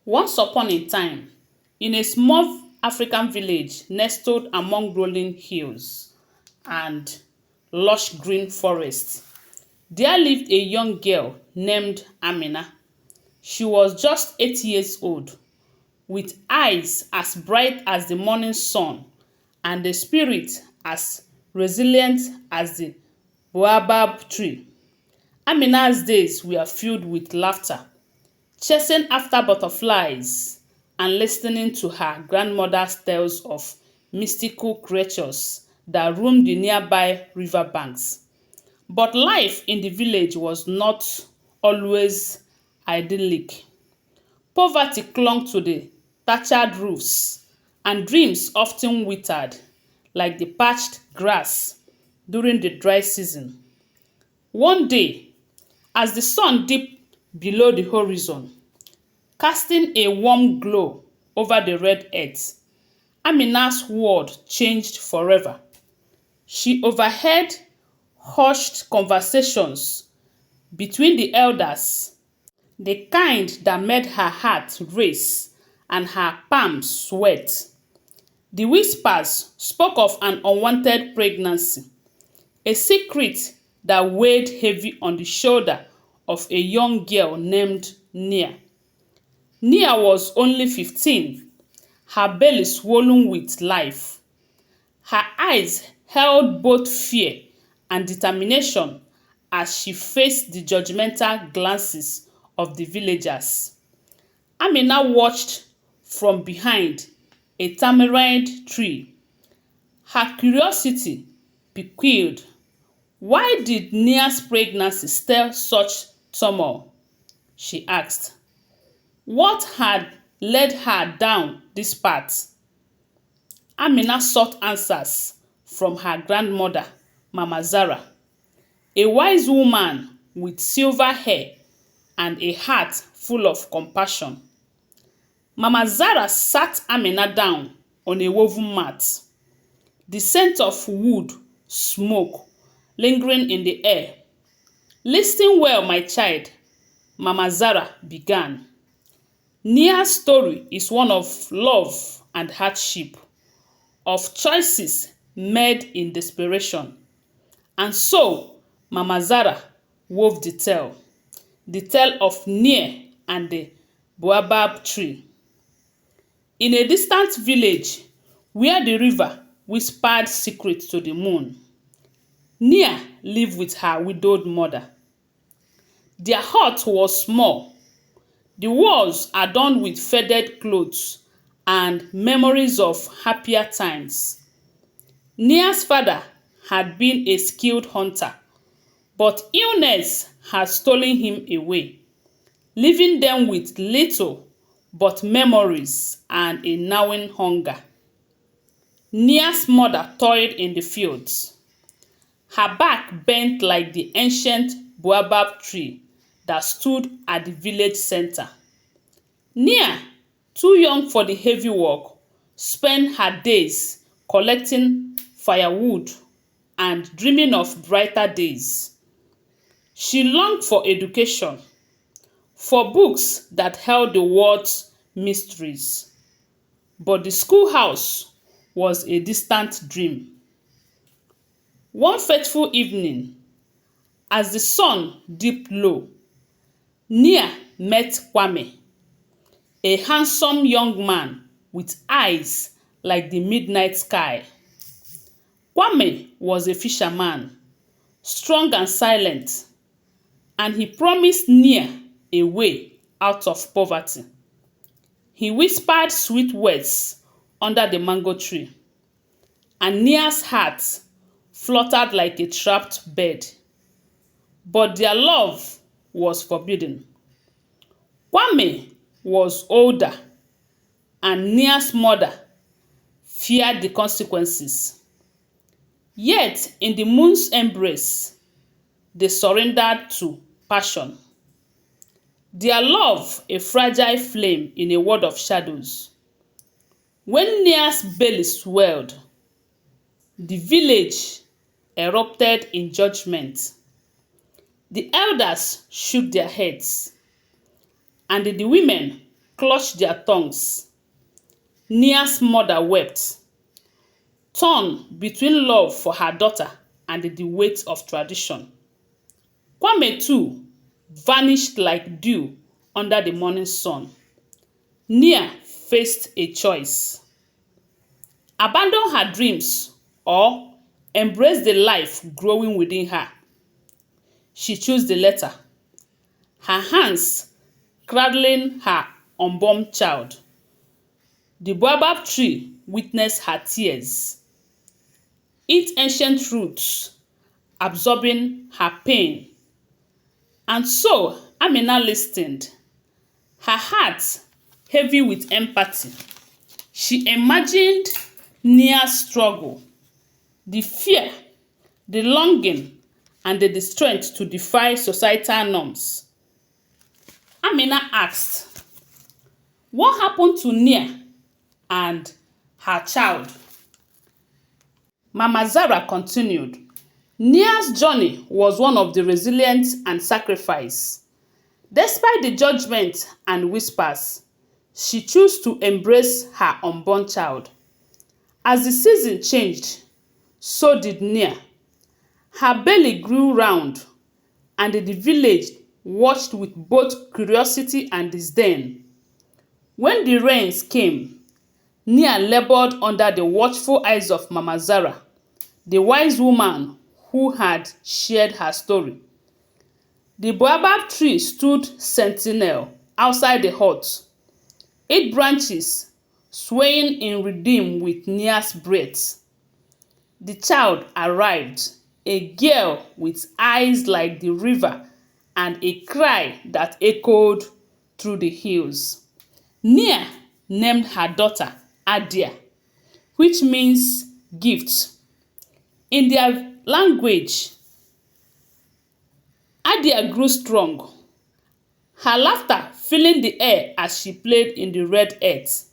Once upon a time, in a small African village nestled among rolling hills and lush green forests, there lived a young girl named Amina. She was just 8 years old, with eyes as bright as the morning sun and a spirit as resilient as the Baobab tree. Amina's days were filled with laughter, chasing after butterflies and listening to her grandmother's tales of mystical creatures that roamed the nearby riverbanks. But life in the village was not always idyllic. Poverty clung to the thatched roofs, and dreams often withered like the parched grass during the dry season. One day, as the sun dipped below the horizon, casting a warm glow over the red earth, Amina's world changed forever. She overheard hushed conversations between the elders, the kind that made her heart race and her palms sweat. The whispers spoke of an unwanted pregnancy, a secret that weighed heavy on the shoulder of a young girl named Nia. Nia was only 15, her belly swollen with life. Her eyes held both fear and determination as she faced the judgmental glances of the villagers. Amina watched from behind a tamarind tree, her curiosity piqued. Why did Nia's pregnancy stir such turmoil? She asked. What had led her down this path? Amina sought answers from her grandmother, Mama Zara, a wise woman with silver hair and a heart full of compassion. Mama Zara sat Amina down on a woven mat, the scent of wood smoke lingering in the air. Listen well, my child, Mama Zara began. Nia's story is one of love and hardship, of choices made in desperation. And so, Mama Zara wove the tale of Nia and the Baobab tree. In a distant village where the river whispered secrets to the moon, Nia lived with her widowed mother. Their hut was small, the walls adorned with faded clothes and memories of happier times. Nia's father had been a skilled hunter, but illness had stolen him away, leaving them with little but memories and a gnawing hunger. Nia's mother toiled in the fields, her back bent like the ancient Baobab tree that stood at the village center. Nia, too young for the heavy work, spent her days collecting firewood and dreaming of brighter days. She longed for education, for books that held the world's mysteries. But the schoolhouse was a distant dream. One fateful evening, as the sun dipped low, Nia met Kwame, a handsome young man with eyes like the midnight sky. Kwame was a fisherman, strong and silent, and he promised Nia a way out of poverty. He whispered sweet words under the mango tree, and Nia's heart fluttered like a trapped bird. But their love was forbidden. Kwame was older, and Nia's mother feared the consequences. Yet, in the moon's embrace, they surrendered to passion. Their love, a fragile flame in a world of shadows. When Nia's belly swelled, the village erupted in judgment. The elders shook their heads, and the women clutched their tongues. Nia's mother wept, torn between love for her daughter and the weight of tradition. Kwame too vanished like dew under the morning sun. Nia faced a choice: abandon her dreams or embrace the life growing within her. She chose the latter, her hands cradling her unborn child. The Baobab tree witnessed her tears, its ancient roots absorbing her pain. And so Amina listened, her heart heavy with empathy. She imagined Nia's struggle, the fear, the longing, and the strength to defy societal norms. Amina asked, what happened to Nia and her child? Mama Zara continued, Nia's journey was one of the resilience and sacrifice. Despite the judgment and whispers, she chose to embrace her unborn child. As the season changed, so did Nia. Her belly grew round, and the village watched with both curiosity and disdain. When the rains came, Nia labored under the watchful eyes of Mama Zara, the wise woman who had shared her story. The Baobab tree stood sentinel outside the hut, its branches swaying in rhythm with Nia's breath. The child arrived, a girl with eyes like the river and a cry that echoed through the hills. Nia named her daughter Adia, which means gift. In their language, Adia grew strong, her laughter filling the air as she played in the red earth.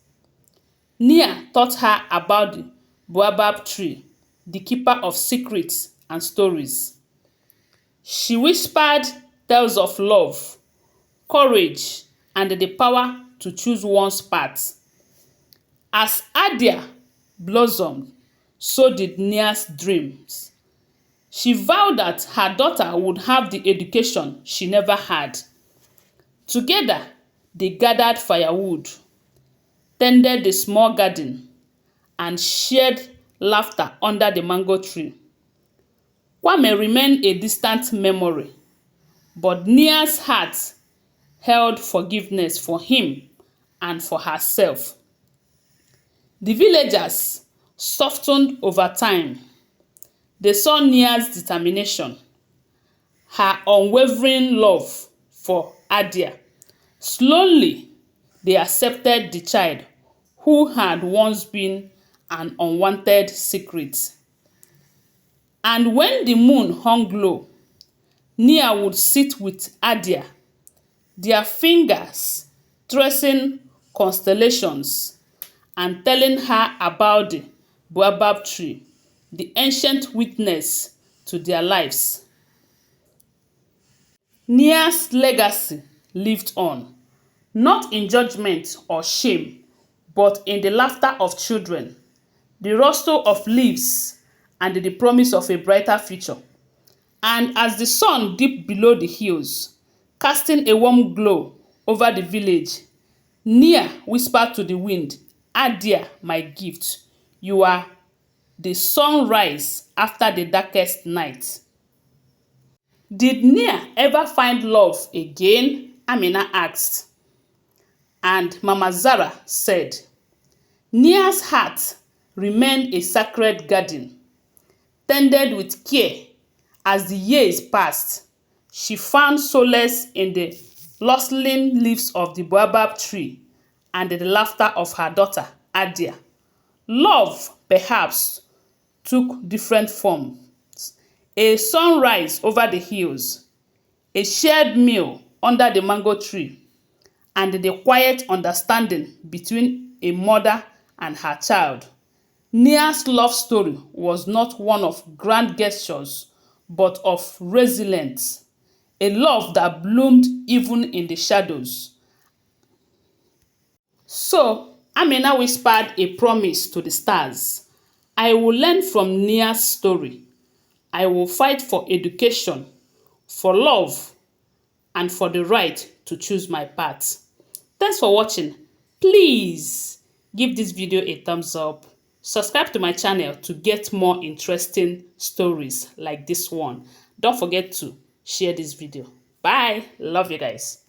Nia taught her about the Baobab tree, the keeper of secrets and stories. She whispered tales of love, courage, and the power to choose one's path. As Adia blossomed, so did Nia's dreams. She vowed that her daughter would have the education she never had. Together, they gathered firewood, tended the small garden, and shared laughter under the mango tree. Kwame remained a distant memory, but Nia's heart held forgiveness for him and for herself. The villagers softened over time. They saw Nia's determination, her unwavering love for Adia. Slowly, they accepted the child who had once been an unwanted secret. And when the moon hung low, Nia would sit with Adia, their fingers tracing constellations and telling her about the Baobab tree, the ancient witness to their lives. Nia's legacy lived on, not in judgment or shame, but in the laughter of children, the rustle of leaves, and the promise of a brighter future. And as the sun dipped below the hills, casting a warm glow over the village, Nia whispered to the wind, Adia, my gift, you are the sunrise after the darkest night. Did Nia ever find love again? Amina asked. And Mama Zara said, Nia's heart remained a sacred garden, tended with care. As the years passed, she found solace in the rustling leaves of the Baobab tree and the laughter of her daughter, Adia. Love, perhaps, took different forms. A sunrise over the hills, a shared meal under the mango tree, and the quiet understanding between a mother and her child. Nia's love story was not one of grand gestures, but of resilience, a love that bloomed even in the shadows. So Amina whispered a promise to the stars. I will learn from Nia's story. I will fight for education, for love, and for the right to choose my path. Thanks for watching. Please give this video a thumbs up. Subscribe to my channel to get more interesting stories like this one. Don't forget to share this video. Bye. Love you guys.